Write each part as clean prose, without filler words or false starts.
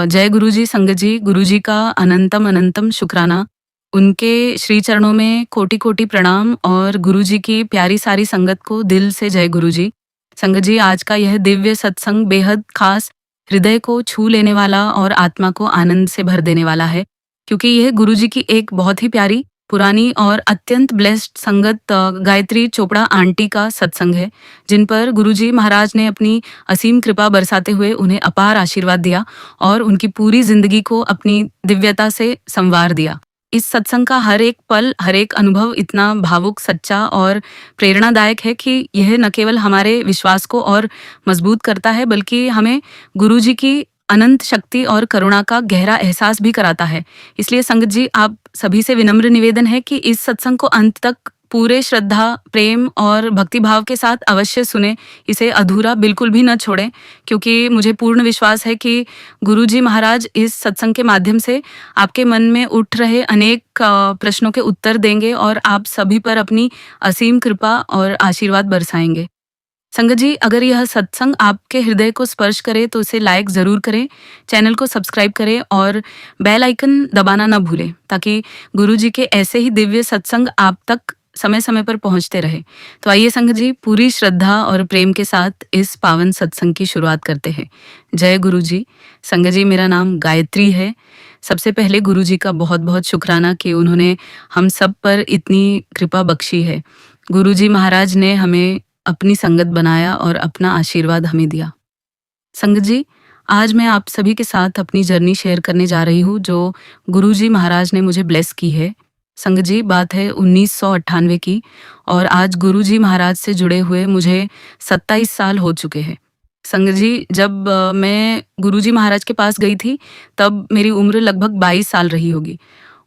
जय गुरुजी, संगत जी, गुरुजी का अनंतम अनंतम शुक्राना। उनके श्री चरणों में कोटि-कोटि प्रणाम और गुरुजी की प्यारी सारी संगत को दिल से जय गुरुजी। संगत जी, आज का यह दिव्य सत्संग बेहद खास, हृदय को छू लेने वाला और आत्मा को आनंद से भर देने वाला है, क्योंकि यह गुरुजी की एक बहुत ही प्यारी, पुरानी और अत्यंत ब्लेस्ड संगत गायत्री चोपड़ा आंटी का सत्संग है, जिन पर गुरुजी महाराज ने अपनी असीम कृपा बरसाते हुए उन्हें अपार आशीर्वाद दिया और उनकी पूरी जिंदगी को अपनी दिव्यता से संवार दिया। इस सत्संग का हर एक पल, हर एक अनुभव इतना भावुक, सच्चा और प्रेरणादायक है कि यह न केवल हमारे विश्वास को और मजबूत करता है, बल्कि हमें गुरुजी की अनंत शक्ति और करुणा का गहरा एहसास भी कराता है। इसलिए संगत जी, आप सभी से विनम्र निवेदन है कि इस सत्संग को अंत तक पूरे श्रद्धा, प्रेम और भक्तिभाव के साथ अवश्य सुने। इसे अधूरा बिल्कुल भी न छोड़ें, क्योंकि मुझे पूर्ण विश्वास है कि गुरुजी महाराज इस सत्संग के माध्यम से आपके मन में उठ रहे अनेक प्रश्नों के उत्तर देंगे और आप सभी पर अपनी असीम कृपा और आशीर्वाद बरसाएंगे। संगत जी, अगर यह सत्संग आपके हृदय को स्पर्श करे तो इसे लाइक ज़रूर करें, चैनल को सब्सक्राइब करें और बेल आइकन दबाना न भूलें, ताकि गुरुजी के ऐसे ही दिव्य सत्संग आप तक समय समय पर पहुंचते रहे। तो आइए संगत जी, पूरी श्रद्धा और प्रेम के साथ इस पावन सत्संग की शुरुआत करते हैं। जय गुरुजी। संगत जी, मेरा नाम गायत्री है। सबसे पहले गुरुजी का बहुत बहुत शुक्राना कि उन्होंने हम सब पर इतनी कृपा बख्शी है। गुरुजी महाराज ने हमें अपनी संगत बनाया और अपना आशीर्वाद हमें दिया। संगत जी, आज मैं आप सभी के साथ अपनी जर्नी शेयर करने जा रही हूँ, जो गुरुजी महाराज ने मुझे ब्लेस की है। संगत जी, बात है 1998 की और आज गुरुजी महाराज से जुड़े हुए मुझे 27 साल हो चुके हैं। संगत जी, जब मैं गुरुजी महाराज के पास गई थी, तब मेरी उम्र लगभग 22 साल रही होगी।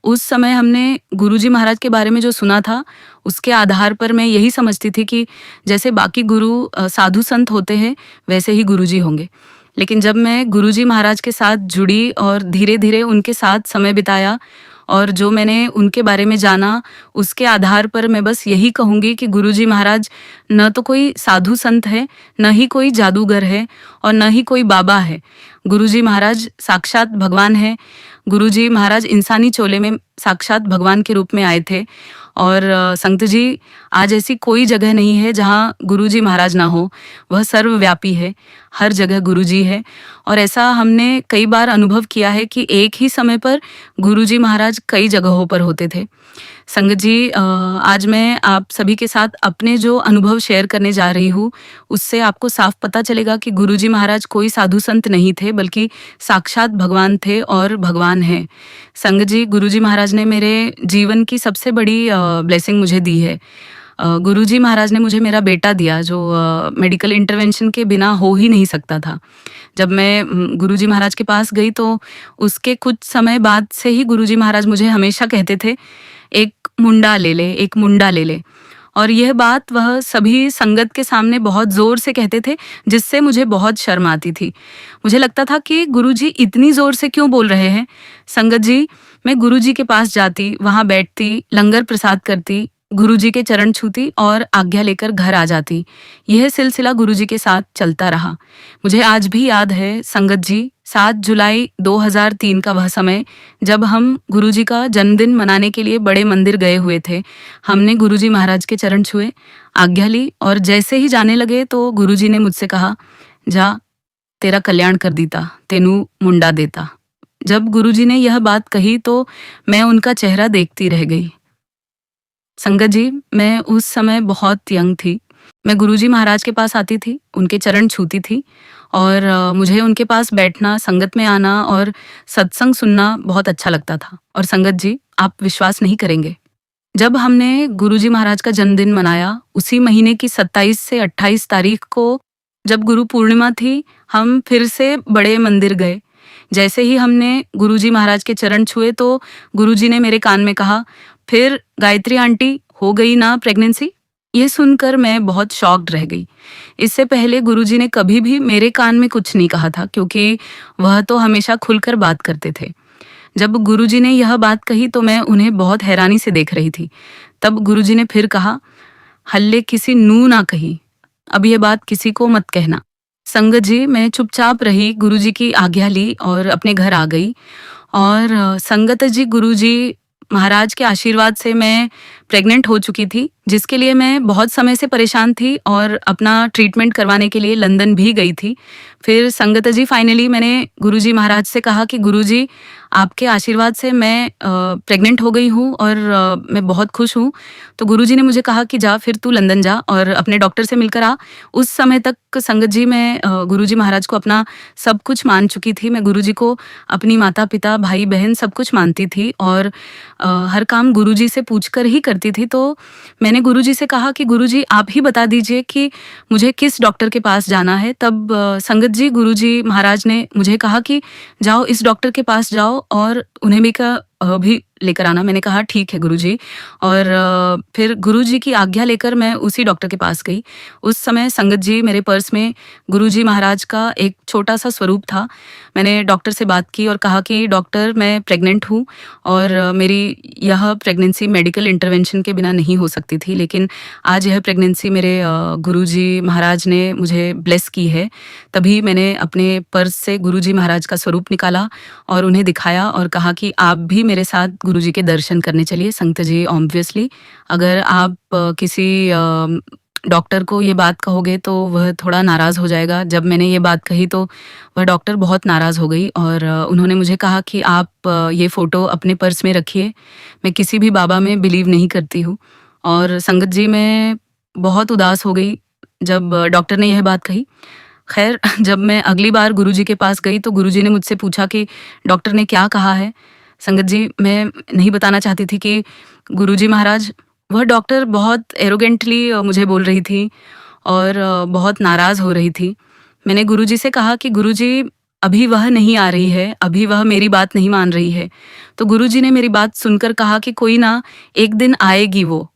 उस समय हमने गुरुजी महाराज के बारे में जो सुना था, उसके आधार पर मैं यही समझती थी कि जैसे बाकी गुरु साधु संत होते हैं, वैसे ही गुरुजी होंगे। लेकिन जब मैं गुरुजी महाराज के साथ जुड़ी और धीरे धीरे उनके साथ समय बिताया और जो मैंने उनके बारे में जाना, उसके आधार पर मैं बस यही कहूँगी कि गुरुजी महाराज न तो कोई साधु संत है, न ही कोई जादूगर है और न ही कोई बाबा है। गुरुजी महाराज साक्षात भगवान है। गुरुजी महाराज इंसानी चोले में साक्षात भगवान के रूप में आए थे। और संत जी, आज ऐसी कोई जगह नहीं है जहाँ गुरुजी महाराज ना हो। वह सर्वव्यापी है, हर जगह गुरुजी है। और ऐसा हमने कई बार अनुभव किया है कि एक ही समय पर गुरुजी महाराज कई जगहों पर होते थे। संगत जी, आज मैं आप सभी के साथ अपने जो अनुभव शेयर करने जा रही हूँ, उससे आपको साफ पता चलेगा कि गुरुजी महाराज कोई साधु संत नहीं थे, बल्कि साक्षात भगवान थे और भगवान हैं। संगत जी, गुरुजी महाराज ने मेरे जीवन की सबसे बड़ी ब्लेसिंग मुझे दी है। गुरुजी महाराज ने मुझे मेरा बेटा दिया, जो मेडिकल इंटरवेंशन के बिना हो ही नहीं सकता था। जब मैं गुरुजी महाराज के पास गई तो उसके कुछ समय बाद से ही गुरुजी महाराज मुझे हमेशा कहते थे, एक मुंडा ले ले, एक मुंडा ले ले। और यह बात वह सभी संगत के सामने बहुत जोर से कहते थे, जिससे मुझे बहुत शर्म आती थी। मुझे लगता था कि गुरुजी इतनी जोर से क्यों बोल रहे हैं। संगत जी, मैं गुरुजी के पास जाती, वहाँ बैठती, लंगर प्रसाद करती, गुरुजी के चरण छूती और आज्ञा लेकर घर आ जाती। यह सिलसिला गुरुजी के साथ चलता रहा। मुझे आज भी याद है संगत जी, 7 जुलाई 2003 का वह समय, जब हम गुरुजी का जन्मदिन मनाने के लिए बड़े मंदिर गए हुए थे। हमने गुरुजी महाराज के चरण छुए, आज्ञा ली और जैसे ही जाने लगे तो गुरुजी ने मुझसे कहा, जा, तेरा कल्याण कर दीता, तेनू मुंडा देता। जब गुरुजी ने यह बात कही तो मैं उनका चेहरा देखती रह गई। संगत जी, मैं उस समय बहुत यंग थी। मैं गुरुजी महाराज के पास आती थी, उनके चरण छूती थी और मुझे उनके पास बैठना, संगत में आना और सत्संग सुनना बहुत अच्छा लगता था। और संगत जी, आप विश्वास नहीं करेंगे, जब हमने गुरुजी महाराज का जन्मदिन मनाया, उसी महीने की 27 से 28 तारीख को, जब गुरु पूर्णिमा थी, हम फिर से बड़े मंदिर गए। जैसे ही हमने गुरुजी महाराज के चरण छुए तो गुरुजी ने मेरे कान में कहा, फिर गायत्री आंटी, हो गई ना प्रेगनेंसी। ये सुनकर मैं बहुत शॉक्ड रह गई। इससे पहले गुरुजी ने कभी भी मेरे कान में कुछ नहीं कहा था, क्योंकि वह तो हमेशा खुलकर बात करते थे। जब गुरुजी ने यह बात कही तो मैं उन्हें बहुत हैरानी से देख रही थी। तब गुरुजी ने फिर कहा, हल्ले किसी नू ना कही, अब यह बात किसी को मत कहना। संगत जी, मैं चुपचाप रही, गुरुजी की आज्ञा ली और अपने घर आ गई। और संगत जी, गुरुजी महाराज के आशीर्वाद से मैं प्रेग्नेंट हो चुकी थी, जिसके लिए मैं बहुत समय से परेशान थी और अपना ट्रीटमेंट करवाने के लिए लंदन भी गई थी। फिर संगत जी, फाइनली मैंने गुरुजी महाराज से कहा कि गुरुजी, आपके आशीर्वाद से मैं प्रेग्नेंट हो गई हूँ और मैं बहुत खुश हूँ। तो गुरुजी ने मुझे कहा कि जा, फिर तू लंदन जा और अपने डॉक्टर से मिलकर आ। उस समय तक संगत जी, मैं गुरुजी महाराज को अपना सब कुछ मान चुकी थी। मैं गुरुजी को अपनी माता-पिता, भाई-बहन सब कुछ मानती थी और हर काम गुरुजी से पूछकर ही करती थी। तो मैंने गुरुजी से कहा कि गुरुजी, आप ही बता दीजिए कि मुझे किस डॉक्टर के पास जाना है। तब संगत जी, गुरुजी महाराज ने मुझे कहा कि जाओ, इस डॉक्टर के पास जाओ और उन्हें भी लेकर आना। मैंने कहा ठीक है गुरुजी। और फिर गुरुजी की आज्ञा लेकर मैं उसी डॉक्टर के पास गई। उस समय संगत जी, मेरे पर्स में गुरुजी महाराज का एक छोटा सा स्वरूप था। मैंने डॉक्टर से बात की और कहा कि डॉक्टर, मैं प्रेग्नेंट हूँ और मेरी यह प्रेगनेंसी मेडिकल इंटरवेंशन के बिना नहीं हो सकती थी, लेकिन आज यह प्रेगनेंसी मेरे गुरुजी महाराज ने मुझे ब्लेस की है। तभी मैंने अपने पर्स से गुरुजी महाराज का स्वरूप निकाला और उन्हें दिखाया और कहा कि आप भी मेरे साथ गुरुजी के दर्शन करने चलिए। संत जी, ऑब्वियसली अगर आप किसी डॉक्टर को ये बात कहोगे तो वह थोड़ा नाराज़ हो जाएगा। जब मैंने ये बात कही तो वह डॉक्टर बहुत नाराज़ हो गई और उन्होंने मुझे कहा कि आप ये फ़ोटो अपने पर्स में रखिए। मैं किसी भी बाबा में बिलीव नहीं करती हूँ। और संगत जी, मैं बहुत उदास हो गई जब डॉक्टर ने यह बात कही। खैर, जब मैं अगली बार गुरुजी के पास गई तो गुरुजी ने मुझसे पूछा कि डॉक्टर ने क्या कहा है। संगत जी, मैं नहीं बताना चाहती थी कि गुरुजी महाराज, वह डॉक्टर बहुत एरोगेंटली मुझे बोल रही थी और बहुत नाराज़ हो रही थी। मैंने गुरुजी से कहा कि गुरुजी, अभी वह नहीं आ रही है, अभी वह मेरी बात नहीं मान रही है। तो गुरुजी ने मेरी बात सुनकर कहा कि कोई ना, एक दिन आएगी वो।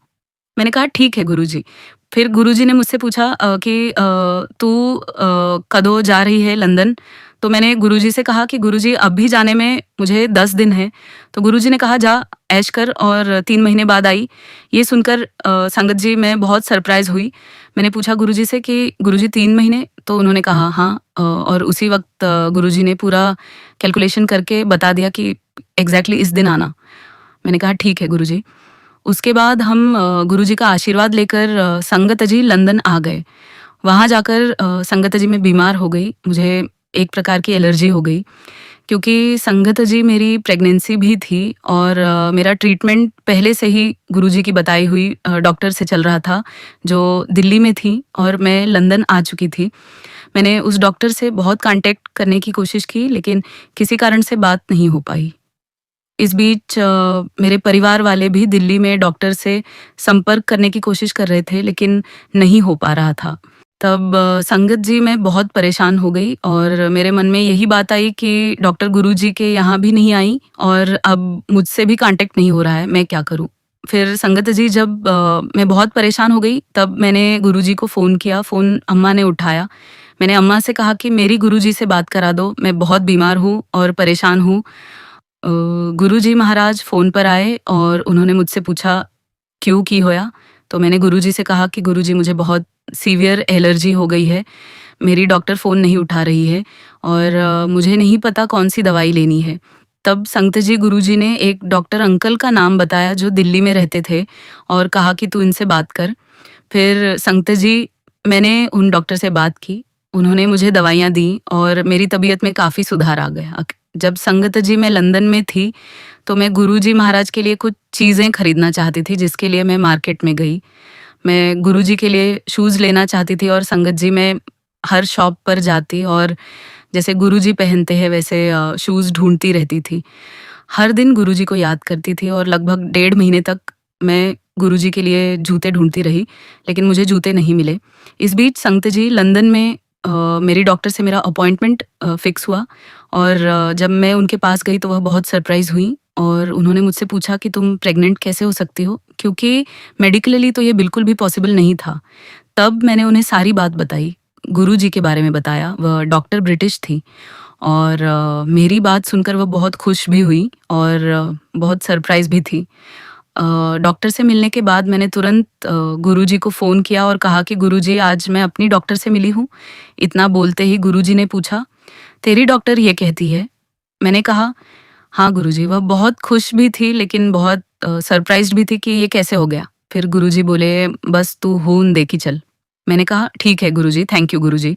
मैंने कहा ठीक है गुरुजी। फिर गुरुजी ने मुझसे पूछा कि तू कਦੋਂ जा रही है लंदन? तो मैंने गुरुजी से कहा कि गुरुजी, अभी जाने में मुझे 10 दिन हैं। तो गुरुजी ने कहा जा, ऐश कर, और 3 महीने बाद आई। ये सुनकर संगत जी, मैं बहुत सरप्राइज़ हुई। मैंने पूछा गुरुजी से कि गुरुजी 3 महीने? तो उन्होंने कहा हाँ। और उसी वक़्त गुरुजी ने पूरा कैलकुलेशन करके बता दिया कि एग्ज़ैक्टली इस दिन आना। मैंने कहा ठीक है गुरुजी। उसके बाद हम गुरुजी का आशीर्वाद लेकर संगत जी लंदन आ गए। वहाँ जाकर संगत जी मैं बीमार हो गई। मुझे एक प्रकार की एलर्जी हो गई क्योंकि संगत जी, मेरी प्रेगनेंसी भी थी और मेरा ट्रीटमेंट पहले से ही गुरुजी की बताई हुई डॉक्टर से चल रहा था, जो दिल्ली में थी और मैं लंदन आ चुकी थी। मैंने उस डॉक्टर से बहुत कॉन्टैक्ट करने की कोशिश की, लेकिन किसी कारण से बात नहीं हो पाई। इस बीच मेरे परिवार वाले भी दिल्ली में डॉक्टर से संपर्क करने की कोशिश कर रहे थे, लेकिन नहीं हो पा रहा था। तब संगत जी, मैं बहुत परेशान हो गई और मेरे मन में यही बात आई कि डॉक्टर गुरुजी के यहाँ भी नहीं आई और अब मुझसे भी कॉन्टैक्ट नहीं हो रहा है, मैं क्या करूँ? फिर संगत जी, जब मैं बहुत परेशान हो गई, तब मैंने गुरुजी को फ़ोन किया। फ़ोन अम्मा ने उठाया। मैंने अम्मा से कहा कि मेरी गुरुजी से बात करा दो, मैं बहुत बीमार हूँ और परेशान हूँ। गुरुजी महाराज फ़ोन पर आए और उन्होंने मुझसे पूछा क्यों, की होया? तो मैंने गुरुजी से कहा कि गुरुजी, मुझे बहुत सीवियर एलर्जी हो गई है। मेरी डॉक्टर फ़ोन नहीं उठा रही है और मुझे नहीं पता कौन-सी दवाई लेनी है। तब संत जी, गुरुजी ने एक डॉक्टर अंकल का नाम बताया जो दिल्ली में रहते थे और कहा कि तू इनसे बात कर। फिर संत जी, मैंने उन डॉक्टर से बात की। उन्होंने मुझे दवाइयाँ दी और मेरी तबीयत में काफ़ी सुधार आ गया। जब संगत जी, मैं लंदन में थी, तो मैं गुरुजी महाराज के लिए कुछ चीज़ें खरीदना चाहती थी, जिसके लिए मैं मार्केट में गई। मैं गुरुजी के लिए शूज़ लेना चाहती थी और संगत जी, मैं हर शॉप पर जाती और जैसे गुरुजी पहनते हैं वैसे शूज़ ढूँढती रहती थी। हर दिन गुरुजी को याद करती थी और लगभग 1.5 महीने तक मैं गुरुजी के लिए जूते ढूँढती रही, लेकिन मुझे जूते नहीं मिले। इस बीच संत जी, लंदन में मेरी डॉक्टर से मेरा अपॉइंटमेंट फ़िक्स हुआ और जब मैं उनके पास गई तो वह बहुत सरप्राइज़ हुई और उन्होंने मुझसे पूछा कि तुम प्रेग्नेंट कैसे हो सकती हो? क्योंकि मेडिकली तो ये बिल्कुल भी पॉसिबल नहीं था। तब मैंने उन्हें सारी बात बताई, गुरुजी के बारे में बताया। वह डॉक्टर ब्रिटिश थी और मेरी बात सुनकर वह बहुत खुश भी हुई और बहुत सरप्राइज़ भी थी। डॉक्टर से मिलने के बाद मैंने तुरंत गुरुजी को फ़ोन किया और कहा कि गुरुजी आज मैं अपनी डॉक्टर से मिली हूँ। इतना बोलते ही गुरुजी ने पूछा, तेरी डॉक्टर ये कहती है? मैंने कहा, हाँ गुरुजी। वह बहुत खुश भी थी लेकिन बहुत सरप्राइज़्ड भी थी कि ये कैसे हो गया? फिर गुरुजी बोले, बस तू खून दे के चल। मैंने कहा, ठीक है गुरुजी, थैंक यू गुरुजी।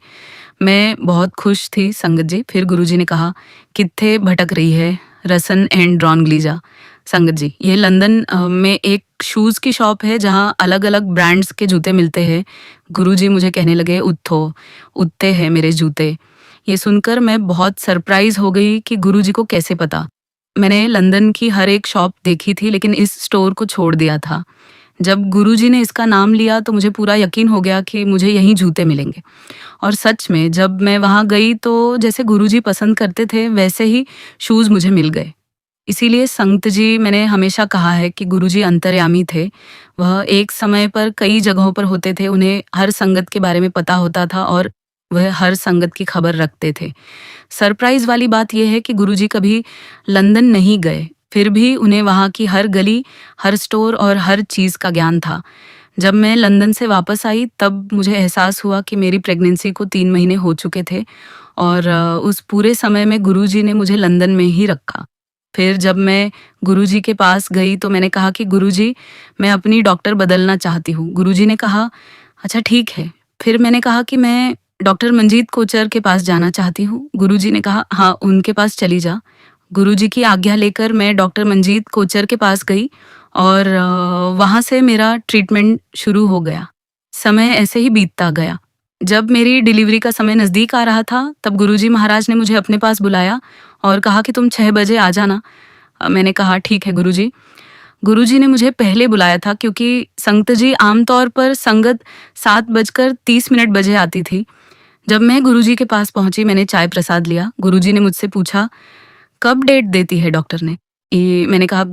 मैं बहुत खुश थी संगत जी। फिर गुरुजी ने कहा, कित्थे भटक रही है रसन एंड रॉन्गलीजा। संगत जी, ये लंदन में एक शूज़ की शॉप है जहाँ अलग-अलग ब्रांड्स के जूते मिलते हैं। गुरुजी मुझे कहने लगे, उठो, उत्ते हैं मेरे जूते। ये सुनकर मैं बहुत सरप्राइज़ हो गई कि गुरुजी को कैसे पता। मैंने लंदन की हर एक शॉप देखी थी लेकिन इस स्टोर को छोड़ दिया था। जब गुरुजी ने इसका नाम लिया तो मुझे पूरा यकीन हो गया कि मुझे यहीं जूते मिलेंगे। और सच में जब मैं वहाँ गई तो जैसे गुरुजी पसंद करते थे वैसे ही शूज़ मुझे मिल गए। इसीलिए संत जी, मैंने हमेशा कहा है कि गुरुजी अंतर्यामी थे। वह एक समय पर कई जगहों पर होते थे, उन्हें हर संगत के बारे में पता होता था और वह हर संगत की खबर रखते थे। सरप्राइज़ वाली बात यह है कि गुरुजी कभी लंदन नहीं गए, फिर भी उन्हें वहाँ की हर गली, हर स्टोर और हर चीज़ का ज्ञान था। जब मैं लंदन से वापस आई तब मुझे एहसास हुआ कि मेरी प्रेगनेंसी को 3 महीने हो चुके थे और उस पूरे समय में गुरुजी ने मुझे लंदन में ही रखा। फिर जब मैं गुरुजी के पास गई तो मैंने कहा कि गुरुजी, मैं अपनी डॉक्टर बदलना चाहती हूँ। गुरुजी ने कहा, अच्छा ठीक है। फिर मैंने कहा कि मैं डॉक्टर मंजीत कोचर के पास जाना चाहती हूँ। गुरुजी ने कहा, हाँ उनके पास चली जा। गुरुजी की आज्ञा लेकर मैं डॉक्टर मंजीत कोचर के पास गई और वहाँ से मेरा ट्रीटमेंट शुरू हो गया। समय ऐसे ही बीतता गया। जब मेरी डिलीवरी का समय नज़दीक आ रहा था तब गुरुजी महाराज ने मुझे अपने पास बुलाया और कहा कि तुम 6 बजे आ जाना। मैंने कहा, ठीक है गुरुजी। गुरुजी ने मुझे पहले बुलाया था क्योंकि संत जी आमतौर पर संगत 7:30 बजे आती थी। जब मैं गुरुजी के पास पहुंची मैंने चाय प्रसाद लिया। गुरुजी ने मुझसे पूछा, कब डेट देती है डॉक्टर ने? मैंने कहा,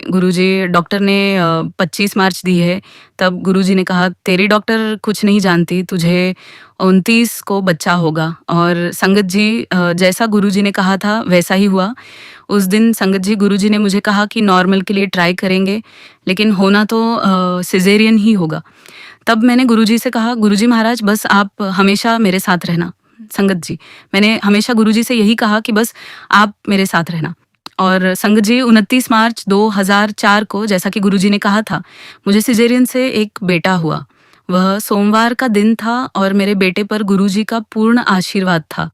गुरुजी डॉक्टर ने 25 मार्च दी है। तब गुरुजी ने कहा, तेरी डॉक्टर कुछ नहीं जानती, तुझे 29 को बच्चा होगा। और संगत जी, जैसा गुरुजी ने कहा था वैसा ही हुआ। उस दिन संगत जी, गुरुजी ने मुझे कहा कि नॉर्मल के लिए ट्राई करेंगे लेकिन होना तो सिजेरियन ही होगा। तब मैंने गुरुजी से कहा, गुरुजी महाराज बस आप हमेशा मेरे साथ रहना। संगत जी, मैंने हमेशा गुरुजी से यही कहा कि बस आप मेरे साथ रहना। और संगत जी, 29 मार्च 2004 को, जैसा कि गुरुजी ने कहा था, मुझे सिजेरियन से एक बेटा हुआ। वह सोमवार का दिन था और मेरे बेटे पर गुरुजी का पूर्ण आशीर्वाद था।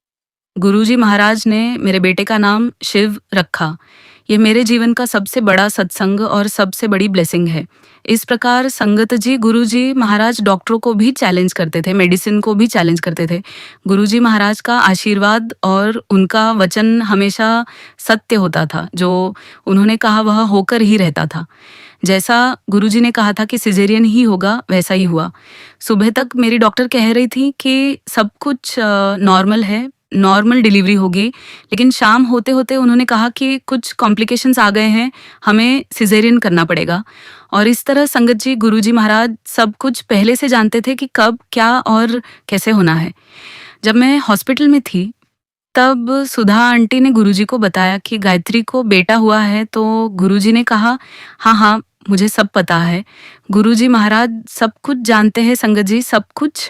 गुरुजी महाराज ने मेरे बेटे का नाम शिव रखा। ये मेरे जीवन का सबसे बड़ा सत्संग और सबसे बड़ी ब्लेसिंग है। इस प्रकार संगत जी, गुरुजी महाराज डॉक्टरों को भी चैलेंज करते थे, मेडिसिन को भी चैलेंज करते थे। गुरुजी महाराज का आशीर्वाद और उनका वचन हमेशा सत्य होता था। जो उन्होंने कहा वह होकर ही रहता था। जैसा गुरुजी ने कहा था कि सिजेरियन ही होगा वैसा ही हुआ। सुबह तक मेरी डॉक्टर कह रही थी कि सब कुछ नॉर्मल है, नॉर्मल डिलीवरी होगी, लेकिन शाम होते होते उन्होंने कहा कि कुछ कॉम्प्लिकेशंस आ गए हैं, हमें सिजेरियन करना पड़ेगा। और इस तरह संगत जी, गुरुजी महाराज सब कुछ पहले से जानते थे कि कब क्या और कैसे होना है। जब मैं हॉस्पिटल में थी तब सुधा आंटी ने गुरुजी को बताया कि गायत्री को बेटा हुआ है। तो गुरुजी ने कहा, हाँ हाँ मुझे सब पता है। गुरुजी महाराज सब कुछ जानते हैं संगत जी, सब कुछ।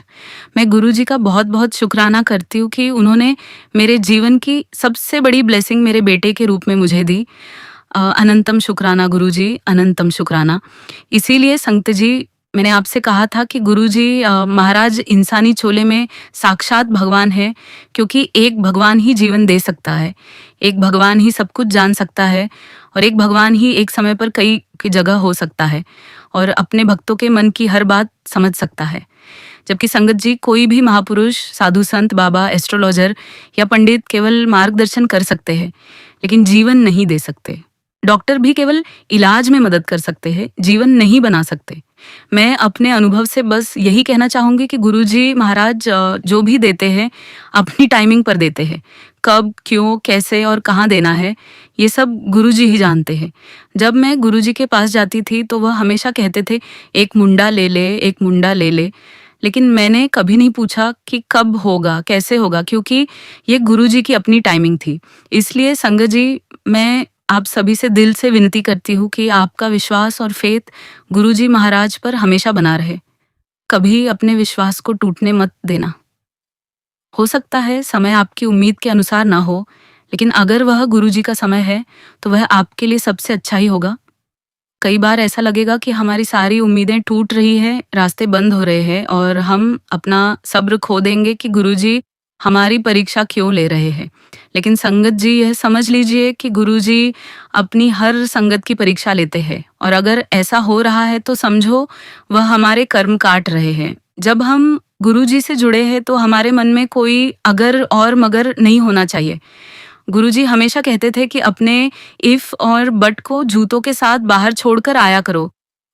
मैं गुरुजी का बहुत बहुत शुक्राना करती हूँ कि उन्होंने मेरे जीवन की सबसे बड़ी ब्लेसिंग मेरे बेटे के रूप में मुझे दी। अनंतम शुक्राना गुरुजी, अनंतम शुक्राना। इसीलिए संत जी, मैंने आपसे कहा था कि गुरुजी महाराज इंसानी चोले में साक्षात भगवान है, क्योंकि एक भगवान ही जीवन दे सकता है, एक भगवान ही सब कुछ जान सकता है और एक भगवान ही एक समय पर कई की जगह हो सकता है और अपने भक्तों के मन की हर बात समझ सकता है। जबकि संगत जी, कोई भी महापुरुष, साधु संत, बाबा, एस्ट्रोलॉजर या पंडित केवल मार्गदर्शन कर सकते हैं लेकिन जीवन नहीं दे सकते। डॉक्टर भी केवल इलाज में मदद कर सकते हैं, जीवन नहीं बना सकते। मैं अपने अनुभव से बस यही कहना चाहूंगी कि गुरुजी महाराज जो भी देते हैं अपनी टाइमिंग पर देते हैं। कब, क्यों, कैसे और कहाँ देना है ये सब गुरुजी ही जानते हैं। जब मैं गुरुजी के पास जाती थी तो वह हमेशा कहते थे, एक मुंडा ले ले, एक मुंडा ले ले। लेकिन मैंने कभी नहीं पूछा कि कब होगा, कैसे होगा, क्योंकि ये गुरुजी की अपनी टाइमिंग थी। इसलिए संगत जी, मैं आप सभी से दिल से विनती करती हूँ कि आपका विश्वास और फेथ गुरुजी महाराज पर हमेशा बना रहे। कभी अपने विश्वास को टूटने मत देना। हो सकता है समय आपकी उम्मीद के अनुसार ना हो, लेकिन अगर वह गुरुजी का समय है तो वह आपके लिए सबसे अच्छा ही होगा। कई बार ऐसा लगेगा कि हमारी सारी उम्मीदें टूट रही हैं, रास्ते बंद हो रहे हैं और हम अपना सब्र खो देंगे कि गुरुजी हमारी परीक्षा क्यों ले रहे हैं। लेकिन संगत जी, यह समझ लीजिए कि गुरुजी अपनी हर संगत की परीक्षा लेते हैं, और अगर ऐसा हो रहा है तो समझो वह हमारे कर्म काट रहे हैं। जब हम गुरुजी से जुड़े हैं तो हमारे मन में कोई अगर और मगर नहीं होना चाहिए। गुरुजी हमेशा कहते थे कि अपने इफ और बट को जूतों के साथ बाहर छोड़कर आया करो।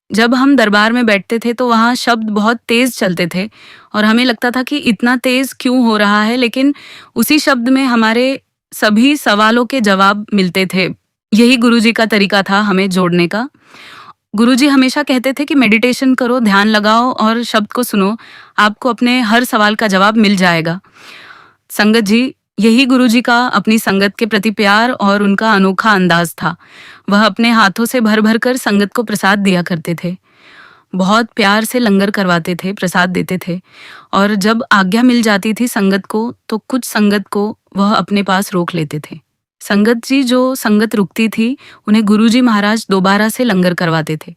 जब हम दरबार में बैठते थे तो वहाँ शब्द बहुत तेज चलते थे और हमें लगता था कि इतना तेज क्यों हो रहा है, लेकिन उसी शब्द में हमारे सभी सवालों के जवाब मिलते थे। यही गुरुजी का तरीका था हमें जोड़ने का। गुरुजी हमेशा कहते थे कि मेडिटेशन करो, ध्यान लगाओ और शब्द को सुनो, आपको अपने हर सवाल का जवाब मिल जाएगा। संगत जी, यही गुरुजी का अपनी संगत के प्रति प्यार और उनका अनोखा अंदाज था। वह अपने हाथों से भर भर कर संगत को प्रसाद दिया करते थे। बहुत प्यार से लंगर करवाते थे, प्रसाद देते थे, और जब आज्ञा मिल जाती थी संगत को तो कुछ संगत को वह अपने पास रोक लेते थे। संगत जी जो संगत रुकती थी उन्हें गुरुजी महाराज दोबारा से लंगर करवाते थे।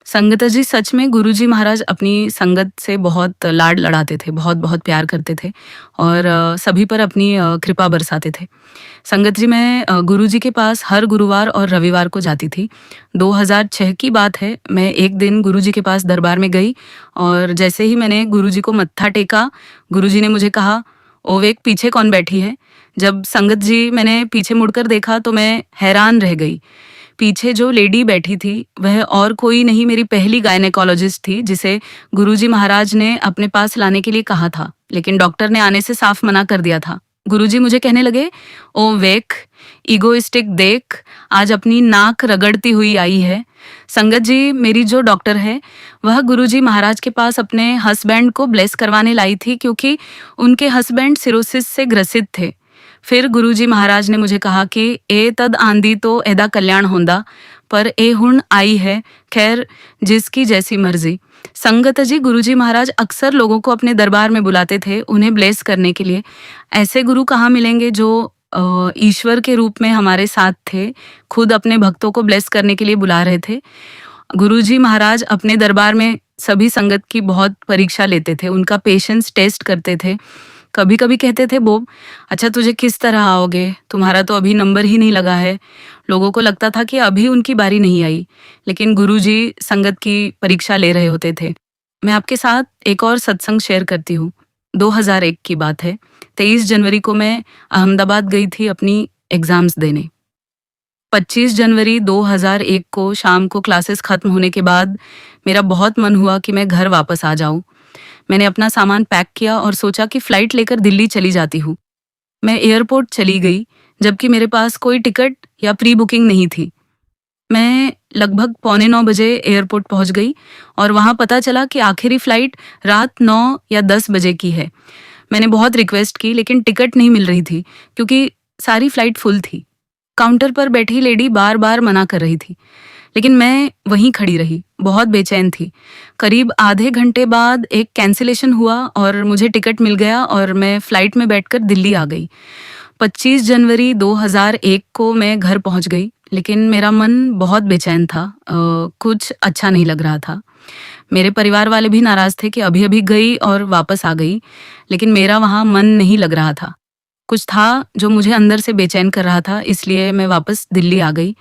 संगत जी, सच में गुरुजी महाराज अपनी संगत से बहुत लाड लड़ाते थे, बहुत बहुत प्यार करते थे और सभी पर अपनी कृपा बरसाते थे। संगत जी, मैं गुरुजी के पास हर गुरुवार और रविवार को जाती थी। 2006 की बात है। मैं एक दिन गुरुजी के पास दरबार में गई और जैसे ही मैंने गुरुजी को मत्था टेका, गुरुजी ने मुझे कहा, ओवेक, पीछे कौन बैठी है? जब संगत जी मैंने पीछे मुड़कर देखा तो मैं हैरान रह गई। पीछे जो लेडी बैठी थी वह और कोई नहीं, मेरी पहली गायनेकोलॉजिस्ट थी जिसे गुरुजी महाराज ने अपने पास लाने के लिए कहा था, लेकिन डॉक्टर ने आने से साफ मना कर दिया था। गुरुजी मुझे कहने लगे, ओ वेक, ईगोइस्टिक देख, आज अपनी नाक रगड़ती हुई आई है। संगत जी, मेरी जो डॉक्टर है वह गुरुजी महाराज के पास अपने हस्बैंड को ब्लेस करवाने लाई थी क्योंकि उनके हस्बैंड सिरोसिस से ग्रसित थे। फिर गुरुजी महाराज ने मुझे कहा कि ए तद आंधी तो एदा कल्याण होंदा, पर ए हुण आई है, खैर जिसकी जैसी मर्जी। संगत जी, गुरुजी महाराज अक्सर लोगों को अपने दरबार में बुलाते थे उन्हें ब्लेस करने के लिए। ऐसे गुरु कहाँ मिलेंगे जो ईश्वर के रूप में हमारे साथ थे, खुद अपने भक्तों को ब्लेस करने के लिए बुला रहे थे। गुरुजी महाराज अपने दरबार में सभी संगत की बहुत परीक्षा लेते थे, उनका पेशेंस टेस्ट करते थे। कभी कभी कहते थे, बोब, अच्छा तुझे किस तरह आओगे, तुम्हारा तो अभी नंबर ही नहीं लगा है। लोगों को लगता था कि अभी उनकी बारी नहीं आई, लेकिन गुरुजी संगत की परीक्षा ले रहे होते थे। मैं आपके साथ एक और सत्संग शेयर करती हूँ। 2001 की बात है। 23 जनवरी को मैं अहमदाबाद गई थी अपनी एग्जाम्स देने। 25 जनवरी 2001 को शाम को क्लासेस खत्म होने के बाद मेरा बहुत मन हुआ कि मैं घर वापस आ जाऊं। मैंने अपना सामान पैक किया और सोचा कि फ्लाइट लेकर दिल्ली चली जाती हूँ। मैं एयरपोर्ट चली गई, जबकि मेरे पास कोई टिकट या प्री बुकिंग नहीं थी। मैं लगभग 8:45 बजे एयरपोर्ट पहुंच गई और वहां पता चला कि आखिरी फ्लाइट रात 9 या 10 बजे की है। मैंने बहुत रिक्वेस्ट की, लेकिन टिकट नहीं मिल रही थी क्योंकि सारी फ्लाइट फुल थी। काउंटर पर बैठी लेडी बार बार मना कर रही थी, लेकिन मैं वहीं खड़ी रही, बहुत बेचैन थी। करीब आधे घंटे बाद एक कैंसिलेशन हुआ और मुझे टिकट मिल गया और मैं फ्लाइट में बैठकर दिल्ली आ गई। 25 जनवरी 2001 को मैं घर पहुंच गई, लेकिन मेरा मन बहुत बेचैन था। कुछ अच्छा नहीं लग रहा था। मेरे परिवार वाले भी नाराज थे कि अभी अभी गई और वापस आ गई, लेकिन मेरा वहाँ मन नहीं लग रहा था। कुछ था जो मुझे अंदर से बेचैन कर रहा था, इसलिए मैं वापस दिल्ली आ गई।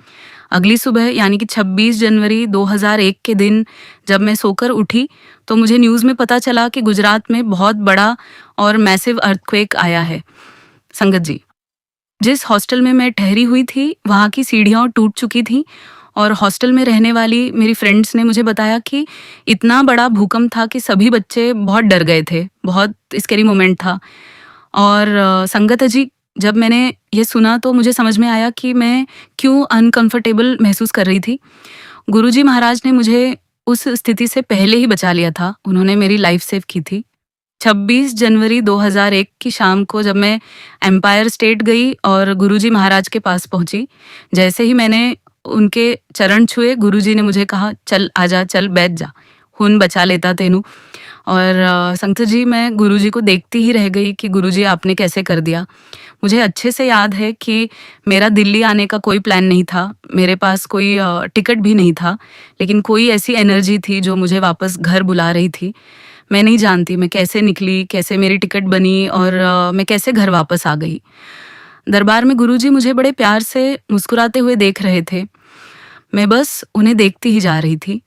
अगली सुबह यानी कि 26 जनवरी 2001 के दिन जब मैं सोकर उठी तो मुझे न्यूज़ में पता चला कि गुजरात में बहुत बड़ा और मैसिव अर्थक्वेक आया है। संगत जी, जिस हॉस्टल में मैं ठहरी हुई थी वहाँ की सीढ़ियाँ टूट चुकी थी और हॉस्टल में रहने वाली मेरी फ्रेंड्स ने मुझे बताया कि इतना बड़ा भूकंप था कि सभी बच्चे बहुत डर गए थे। बहुत स्कैरी मोमेंट था। और संगत जी, जब मैंने ये सुना तो मुझे समझ में आया कि मैं क्यों अनकंफर्टेबल महसूस कर रही थी। गुरुजी महाराज ने मुझे उस स्थिति से पहले ही बचा लिया था। उन्होंने मेरी लाइफ सेव की थी। 26 जनवरी 2001 की शाम को जब मैं एम्पायर स्टेट गई और गुरुजी महाराज के पास पहुंची, जैसे ही मैंने उनके चरण छुए, गुरुजी ने मुझे कहा, चल आजा, चल बैठ जा, खून बचा लेता तेनू। और संत जी, मैं गुरुजी को देखती ही रह गई कि गुरुजी आपने कैसे कर दिया। मुझे अच्छे से याद है कि मेरा दिल्ली आने का कोई प्लान नहीं था, मेरे पास कोई टिकट भी नहीं था, लेकिन कोई ऐसी एनर्जी थी जो मुझे वापस घर बुला रही थी। मैं नहीं जानती मैं कैसे निकली, कैसे मेरी टिकट बनी और मैं कैसे घर वापस आ गई। दरबार में गुरुजी मुझे बड़े प्यार से मुस्कुराते हुए देख रहे थे। मैं बस उन्हें देखती ही जा रही थी।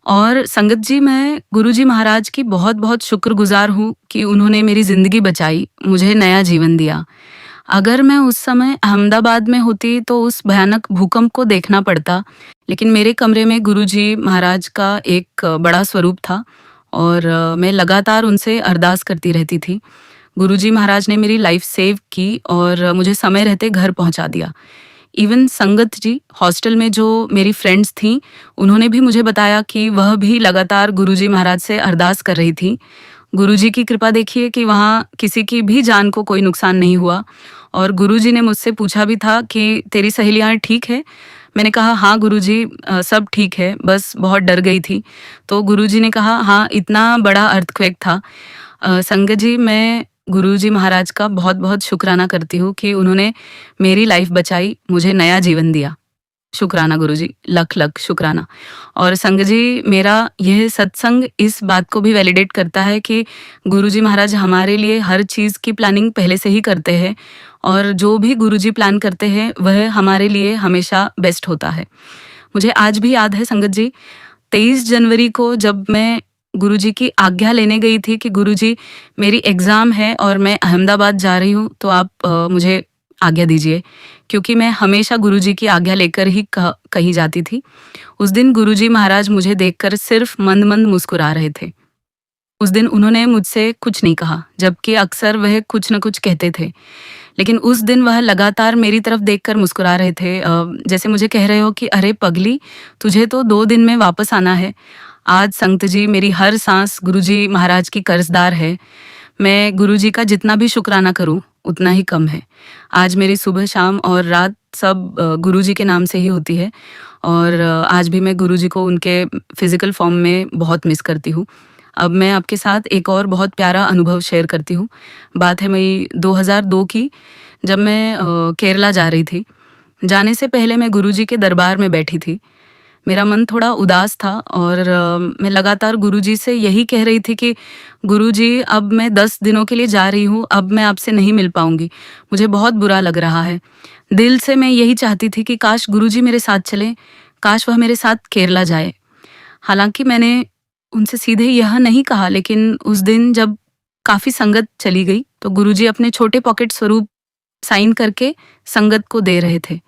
और संगत जी, मैं गुरुजी महाराज की बहुत-बहुत शुक्रगुजार हूँ कि उन्होंने मेरी ज़िंदगी बचाई, मुझे नया जीवन दिया। अगर मैं उस समय अहमदाबाद में होती तो उस भयानक भूकंप को देखना पड़ता, लेकिन मेरे कमरे में गुरुजी महाराज का एक बड़ा स्वरूप था और मैं लगातार उनसे अरदास करती रहती थी। गुरुजी महाराज ने मेरी लाइफ सेव की और मुझे समय रहते घर पहुंचा दिया। इवन संगत जी, हॉस्टल में जो मेरी फ्रेंड्स थीं, उन्होंने भी मुझे बताया कि वह भी लगातार गुरुजी महाराज से अरदास कर रही थी। गुरुजी की कृपा देखिए कि वहाँ किसी की भी जान को कोई नुकसान नहीं हुआ। और गुरुजी ने मुझसे पूछा भी था कि तेरी सहेलियाँ ठीक है? मैंने कहा हाँ गुरुजी, सब ठीक है, बस बहुत डर गई थी। तो गुरुजी ने कहा हाँ, इतना बड़ा अर्थक्वेक था। संगत जी, मैं गुरुजी महाराज का बहुत-बहुत शुक्राना करती हूँ कि उन्होंने मेरी लाइफ बचाई, मुझे नया जीवन दिया। शुक्राना गुरुजी, लख-लख शुक्राना। और संगत जी, मेरा यह सत्संग इस बात को भी वैलिडेट करता है कि गुरुजी महाराज हमारे लिए हर चीज़ की प्लानिंग पहले से ही करते हैं और जो भी गुरुजी प्लान करते हैं, वह हमारे लिए हमेशा बेस्ट होता है। मुझे आज भी याद है संगत जी, 23 जनवरी को जब मैं गुरुजी की आज्ञा लेने गई थी कि गुरुजी, मेरी एग्ज़ाम है और मैं अहमदाबाद जा रही हूँ, तो आप मुझे आज्ञा दीजिए, क्योंकि मैं हमेशा गुरुजी की आज्ञा लेकर ही कहीं जाती थी। उस दिन गुरुजी महाराज मुझे देखकर सिर्फ मंद-मंद मुस्कुरा रहे थे। उस दिन उन्होंने मुझसे कुछ नहीं कहा, जबकि अक्सर वह कुछ न कुछ कहते थे। लेकिन उस दिन वह लगातार मेरी तरफ देखकर मुस्कुरा रहे थे, जैसे मुझे कह रहे हो कि अरे पगली, तुझे तो 2 दिन में वापस आना है। आज संत जी, मेरी हर सांस गुरुजी महाराज की कर्जदार है। मैं गुरुजी का जितना भी शुक्राना करूं, उतना ही कम है। आज मेरी सुबह, शाम और रात सब गुरुजी के नाम से ही होती है और आज भी मैं गुरुजी को उनके फिज़िकल फॉर्म में बहुत मिस करती हूँ। अब मैं आपके साथ एक और बहुत प्यारा अनुभव शेयर करती हूँ। बात है मई 2002 की, जब मैं केरला जा रही थी। जाने से पहले मैं गुरुजी के दरबार में बैठी थी। मेरा मन थोड़ा उदास था और मैं लगातार गुरुजी से यही कह रही थी कि गुरुजी, अब मैं 10 दिनों के लिए जा रही हूँ, अब मैं आपसे नहीं मिल पाऊंगी, मुझे बहुत बुरा लग रहा है। दिल से मैं यही चाहती थी कि काश गुरुजी मेरे साथ चले, काश वह मेरे साथ केरला जाए। हालांकि मैंने उनसे सीधे यह नहीं कहा, लेकिन उस दिन जब काफ़ी संगत चली गई तो गुरुजी अपने छोटे पॉकेट स्वरूप साइन करके संगत को दे रहे थे।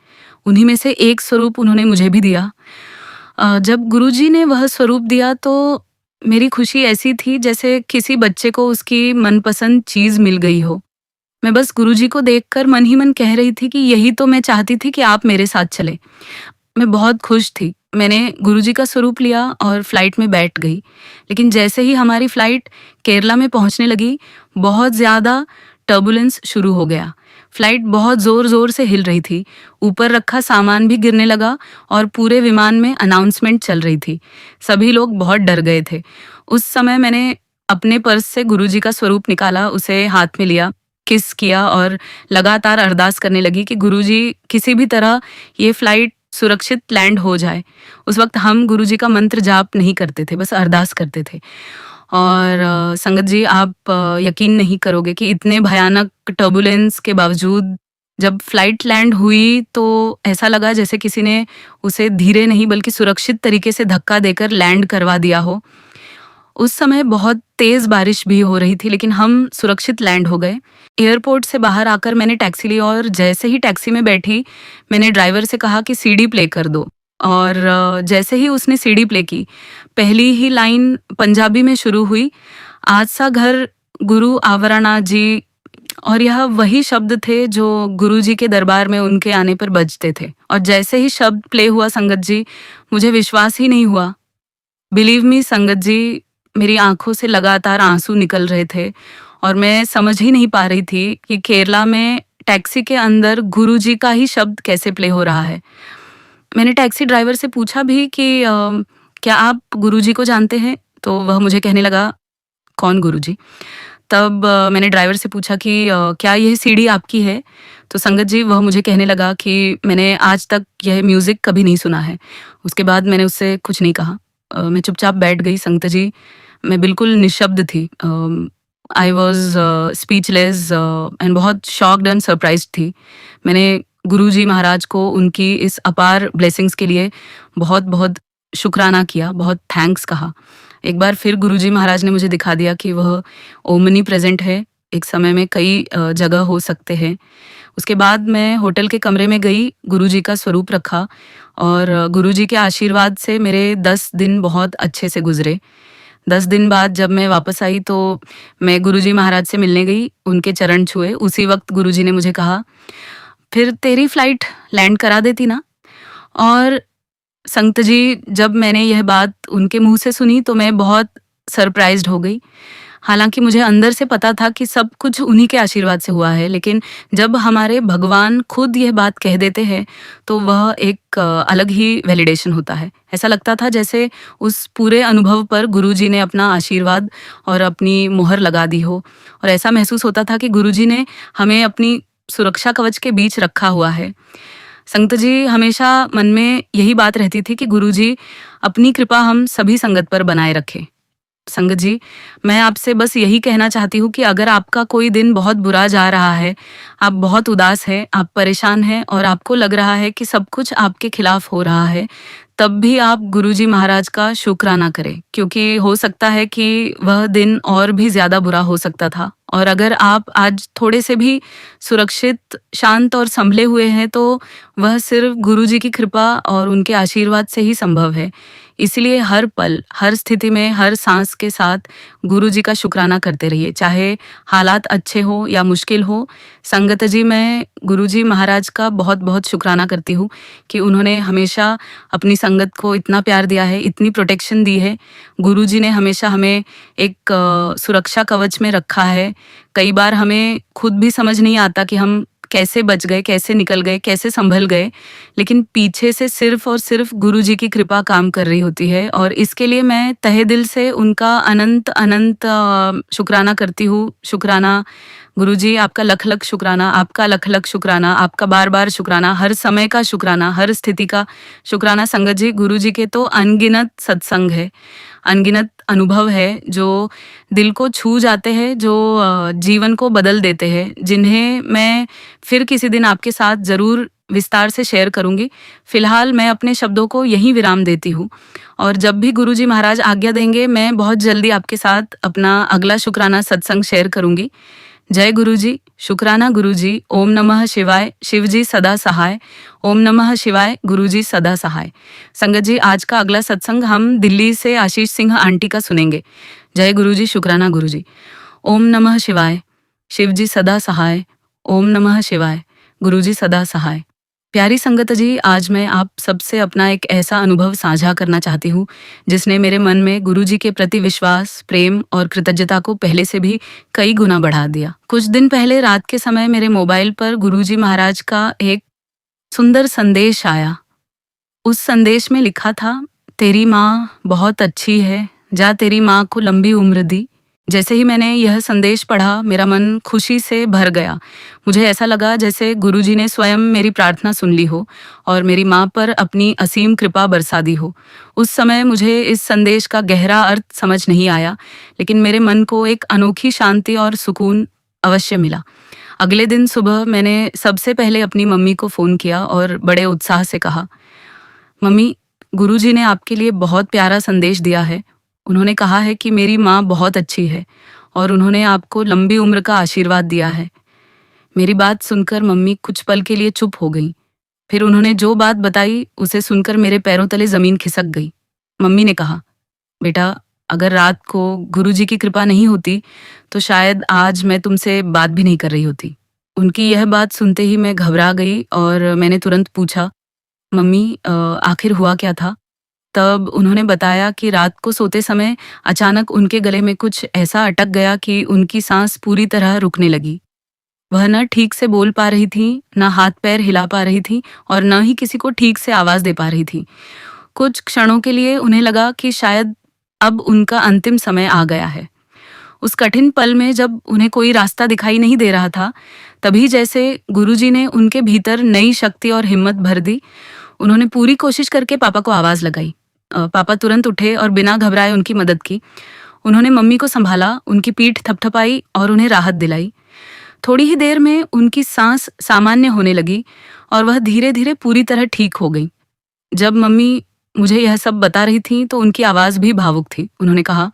उन्हीं में से एक स्वरूप उन्होंने मुझे भी दिया। जब गुरुजी ने वह स्वरूप दिया तो मेरी खुशी ऐसी थी जैसे किसी बच्चे को उसकी मनपसंद चीज़ मिल गई हो। मैं बस गुरुजी को देखकर मन ही मन कह रही थी कि यही तो मैं चाहती थी कि आप मेरे साथ चले। मैं बहुत खुश थी। मैंने गुरुजी का स्वरूप लिया और फ्लाइट में बैठ गई। लेकिन जैसे ही हमारी फ्लाइट केरला में पहुंचने लगी, बहुत ज़्यादा टर्बुलेंस शुरू हो गया। फ्लाइट बहुत ज़ोर-ज़ोर से हिल रही थी। ऊपर रखा सामान भी गिरने लगा और पूरे विमान में अनाउंसमेंट चल रही थी। सभी लोग बहुत डर गए थे। उस समय मैंने अपने पर्स से गुरुजी का स्वरूप निकाला, उसे हाथ में लिया, किस किया और लगातार अरदास करने लगी कि गुरुजी, किसी भी तरह ये फ्लाइट सुरक्षित लैंड हो जाए। उस वक्त हम गुरुजी का मंत्र जाप नहीं करते थे, बस अरदास करते थे। और संगत जी, आप यकीन नहीं करोगे कि इतने भयानक टर्बुलेंस के बावजूद जब फ्लाइट लैंड हुई तो ऐसा लगा जैसे किसी ने उसे धीरे नहीं बल्कि सुरक्षित तरीके से धक्का देकर लैंड करवा दिया हो। उस समय बहुत तेज़ बारिश भी हो रही थी, लेकिन हम सुरक्षित लैंड हो गए। एयरपोर्ट से बाहर आकर मैंने टैक्सी ली और जैसे ही टैक्सी में बैठी, मैंने ड्राइवर से कहा कि सीडी प्ले कर दो। और जैसे ही उसने सीडी प्ले की, पहली ही लाइन पंजाबी में शुरू हुई, आज सा घर गुरु आवराना जी। और यह वही शब्द थे जो गुरुजी के दरबार में उनके आने पर बजते थे। और जैसे ही शब्द प्ले हुआ संगत जी, मुझे विश्वास ही नहीं हुआ। बिलीव मी संगत जी, मेरी आँखों से लगातार आँसू निकल रहे थे और मैं समझ ही नहीं पा रही थी कि केरला में टैक्सी के अंदर गुरुजी का ही शब्द कैसे प्ले हो रहा है। मैंने टैक्सी ड्राइवर से पूछा भी कि क्या आप गुरुजी को जानते हैं? तो वह मुझे कहने लगा, कौन गुरुजी? तब मैंने ड्राइवर से पूछा कि क्या यह सीढ़ी आपकी है? तो संगत जी वह मुझे कहने लगा कि मैंने आज तक यह म्यूज़िक कभी नहीं सुना है। उसके बाद मैंने उससे कुछ नहीं कहा। मैं चुपचाप बैठ गई संगत जी, मैं बिल्कुल निःशब्द थी। आई वाज़ स्पीचलेस एंड बहुत शॉक्ड एंड सरप्राइज़्ड थी। मैंने गुरुजी महाराज को उनकी इस अपार ब्लेसिंग्स के लिए बहुत-बहुत शुक्राना किया, बहुत थैंक्स कहा। एक बार फिर गुरुजी महाराज ने मुझे दिखा दिया कि वह ओमनी प्रेजेंट है, एक समय में कई जगह हो सकते हैं। उसके बाद मैं होटल के कमरे में गई, गुरुजी का स्वरूप रखा और गुरुजी के आशीर्वाद से मेरे 10 दिन बहुत अच्छे से गुजरे। 10 दिन बाद जब मैं वापस आई तो मैं गुरुजी महाराज से मिलने गई, उनके चरण छुए। उसी वक्त गुरुजी ने मुझे कहा, फिर तेरी फ्लाइट लैंड करा देती ना। और संत जी, जब मैंने यह बात उनके मुंह से सुनी तो मैं बहुत सरप्राइज्ड हो गई। हालांकि मुझे अंदर से पता था कि सब कुछ उन्हीं के आशीर्वाद से हुआ है, लेकिन जब हमारे भगवान खुद यह बात कह देते हैं तो वह एक अलग ही वैलिडेशन होता है। ऐसा लगता था जैसे उस पूरे अनुभव पर गुरुजी ने अपना आशीर्वाद और अपनी मुहर लगा दी हो, और ऐसा महसूस होता था कि गुरुजी ने हमें अपनी सुरक्षा कवच के बीच रखा हुआ है। संत जी, हमेशा मन में यही बात रहती थी कि गुरुजी अपनी कृपा हम सभी संगत पर बनाए रखें। संगत जी, मैं आपसे बस यही कहना चाहती हूँ कि अगर आपका कोई दिन बहुत बुरा जा रहा है, आप बहुत उदास हैं, आप परेशान हैं और आपको लग रहा है कि सब कुछ आपके खिलाफ हो रहा है, तब भी आप गुरुजी महाराज का शुक्राना करें, क्योंकि हो सकता है कि वह दिन और भी ज़्यादा बुरा हो सकता था। और अगर आप आज थोड़े से भी सुरक्षित, शांत और संभले हुए हैं तो वह सिर्फ गुरुजी की कृपा और उनके आशीर्वाद से ही संभव है। इसलिए हर पल, हर स्थिति में, हर सांस के साथ गुरुजी का शुक्राना करते रहिए, चाहे हालात अच्छे हो या मुश्किल हो। संगत जी, मैं गुरुजी महाराज का बहुत-बहुत शुक्राना करती हूँ कि उन्होंने हमेशा अपनी संगत को इतना प्यार दिया है, इतनी प्रोटेक्शन दी है। गुरुजी ने हमेशा हमें एक सुरक्षा कवच में रखा है। कई बार हमें खुद भी समझ नहीं आता कि हम कैसे बच गए, कैसे निकल गए, कैसे संभल गए, लेकिन पीछे से सिर्फ और सिर्फ गुरुजी की कृपा काम कर रही होती है, और इसके लिए मैं तहे दिल से उनका अनंत अनंत शुक्राना करती हूँ। शुक्राना गुरुजी, आपका लख लख शुक्राना, आपका लख लख शुक्राना, आपका बार बार शुक्राना, हर समय का शुक्राना, हर स्थिति का शुक्राना। संगत जी, गुरुजी के तो अनगिनत सत्संग है, अनगिनत अनुभव है जो दिल को छू जाते हैं, जो जीवन को बदल देते हैं, जिन्हें मैं फिर किसी दिन आपके साथ ज़रूर विस्तार से शेयर करूंगी। फिलहाल मैं अपने शब्दों को यहीं विराम देती हूँ, और जब भी गुरुजी महाराज आज्ञा देंगे मैं बहुत जल्दी आपके साथ अपना अगला शुक्राना सत्संग शेयर करूंगी। जय गुरुजी, शुक्राना गुरुजी, ओम नमः शिवाय, शिवजी सदा सहाय, ओम नमः शिवाय, गुरुजी सदा सहाय। संगत जी, आज का अगला सत्संग हम दिल्ली से आशीष सिंह आंटी का सुनेंगे। जय गुरुजी, शुक्राना गुरुजी। ओम नमः शिवाय, शिवजी सदा सहाय, ओम नमः शिवाय, गुरुजी सदा सहाय। प्यारी संगत जी, आज मैं आप सबसे अपना एक ऐसा अनुभव साझा करना चाहती हूँ जिसने मेरे मन में गुरुजी के प्रति विश्वास, प्रेम और कृतज्ञता को पहले से भी कई गुना बढ़ा दिया। कुछ दिन पहले रात के समय मेरे मोबाइल पर गुरुजी महाराज का एक सुंदर संदेश आया। उस संदेश में लिखा था, तेरी माँ बहुत अच्छी है, जा तेरी माँ को लंबी उम्र दी। जैसे ही मैंने यह संदेश पढ़ा, मेरा मन खुशी से भर गया। मुझे ऐसा लगा जैसे गुरुजी ने स्वयं मेरी प्रार्थना सुन ली हो और मेरी माँ पर अपनी असीम कृपा बरसा दी हो। उस समय मुझे इस संदेश का गहरा अर्थ समझ नहीं आया, लेकिन मेरे मन को एक अनोखी शांति और सुकून अवश्य मिला। अगले दिन सुबह मैंने सबसे पहले अपनी मम्मी को फ़ोन किया और बड़े उत्साह से कहा, मम्मी, गुरुजी ने आपके लिए बहुत प्यारा संदेश दिया है। उन्होंने कहा है कि मेरी माँ बहुत अच्छी है और उन्होंने आपको लंबी उम्र का आशीर्वाद दिया है। मेरी बात सुनकर मम्मी कुछ पल के लिए चुप हो गई। फिर उन्होंने जो बात बताई उसे सुनकर मेरे पैरों तले ज़मीन खिसक गई। मम्मी ने कहा, बेटा, अगर रात को गुरुजी की कृपा नहीं होती तो शायद आज मैं तुमसे बात भी नहीं कर रही होती। उनकी यह बात सुनते ही मैं घबरा गई और मैंने तुरंत पूछा, मम्मी, आखिर हुआ क्या था? तब उन्होंने बताया कि रात को सोते समय अचानक उनके गले में कुछ ऐसा अटक गया कि उनकी सांस पूरी तरह रुकने लगी। वह न ठीक से बोल पा रही थी, न हाथ पैर हिला पा रही थी और न ही किसी को ठीक से आवाज दे पा रही थी। कुछ क्षणों के लिए उन्हें लगा कि शायद अब उनका अंतिम समय आ गया है। उस कठिन पल में जब उन्हें कोई रास्ता दिखाई नहीं दे रहा था, तभी जैसे गुरुजी ने उनके भीतर नई शक्ति और हिम्मत भर दी। उन्होंने पूरी कोशिश करके पापा को आवाज लगाई। पापा तुरंत उठे और बिना घबराए उनकी मदद की। उन्होंने मम्मी को संभाला, उनकी पीठ थपथपाई और उन्हें राहत दिलाई। थोड़ी ही देर में उनकी सांस सामान्य होने लगी और वह धीरे धीरे पूरी तरह ठीक हो गई। जब मम्मी मुझे यह सब बता रही थी तो उनकी आवाज भी भावुक थी। उन्होंने कहा,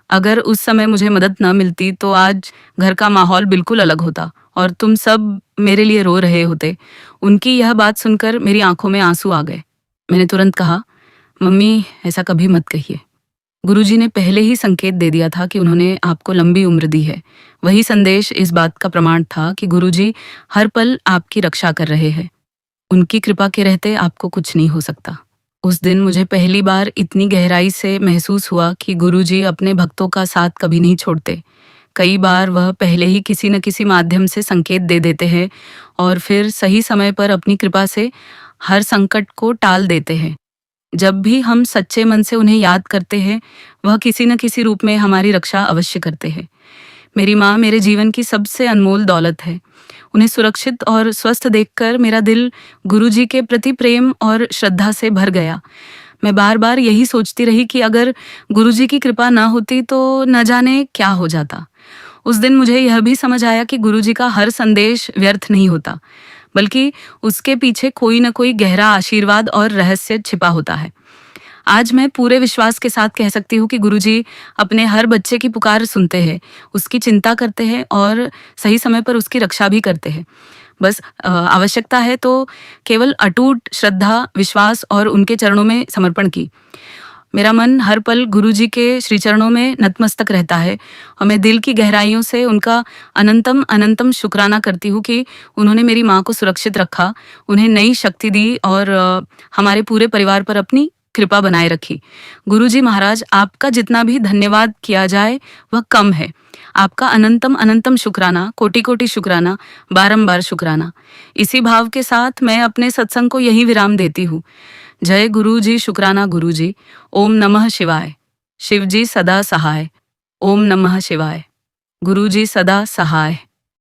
अगर उस समय मुझे मदद न मिलती तो आज घर का माहौल बिल्कुल अलग होता और तुम सब मेरे लिए रो रहे होते। उनकी यह बात सुनकर मेरी आंखों में आंसू आ गए। मैंने तुरंत कहा, मम्मी ऐसा कभी मत कहिए। गुरुजी ने पहले ही संकेत दे दिया था कि उन्होंने आपको लंबी उम्र दी है। वही संदेश इस बात का प्रमाण था कि गुरुजी हर पल आपकी रक्षा कर रहे हैं। उनकी कृपा के रहते आपको कुछ नहीं हो सकता। उस दिन मुझे पहली बार इतनी गहराई से महसूस हुआ कि गुरुजी अपने भक्तों का साथ कभी नहीं छोड़ते। कई बार वह पहले ही किसी न किसी माध्यम से संकेत दे देते हैं और फिर सही समय पर अपनी कृपा से हर संकट को टाल देते हैं। जब भी हम सच्चे मन से उन्हें याद करते हैं, वह किसी न किसी रूप में हमारी रक्षा अवश्य करते हैं। मेरी माँ मेरे जीवन की सबसे अनमोल दौलत है। उन्हें सुरक्षित और स्वस्थ देखकर मेरा दिल गुरुजी के प्रति प्रेम और श्रद्धा से भर गया। मैं बार बार यही सोचती रही कि अगर गुरुजी की कृपा न होती तो न जाने क्या हो जाता। उस दिन मुझे यह भी समझ आया कि गुरुजी का हर संदेश व्यर्थ नहीं होता, बल्कि उसके पीछे कोई न कोई गहरा आशीर्वाद और रहस्य छिपा होता है। आज मैं पूरे विश्वास के साथ कह सकती हूँ कि गुरुजी अपने हर बच्चे की पुकार सुनते हैं, उसकी चिंता करते हैं और सही समय पर उसकी रक्षा भी करते हैं। बस आवश्यकता है तो केवल अटूट श्रद्धा, विश्वास और उनके चरणों में समर्पण की। मेरा मन हर पल गुरुजी के श्री चरणों में नतमस्तक रहता है और मैं दिल की गहराइयों से उनका अनंतम अनंतम शुक्राना करती हूँ कि उन्होंने मेरी माँ को सुरक्षित रखा, उन्हें नई शक्ति दी और हमारे पूरे परिवार पर अपनी कृपा बनाए रखी। गुरुजी महाराज, आपका जितना भी धन्यवाद किया जाए वह कम है। आपका अनंतम अनंतम शुक्राना, कोटि कोटि शुक्राना, बारंबार शुक्राना। इसी भाव के साथ मैं अपने सत्संग को यही विराम देती हूँ। जय गुरु जी, शुक्राना गुरु जी। ओम नमः शिवाय। शिव जी सदा सहाय। ओम नमः शिवाय। गुरु जी सदा सहाय।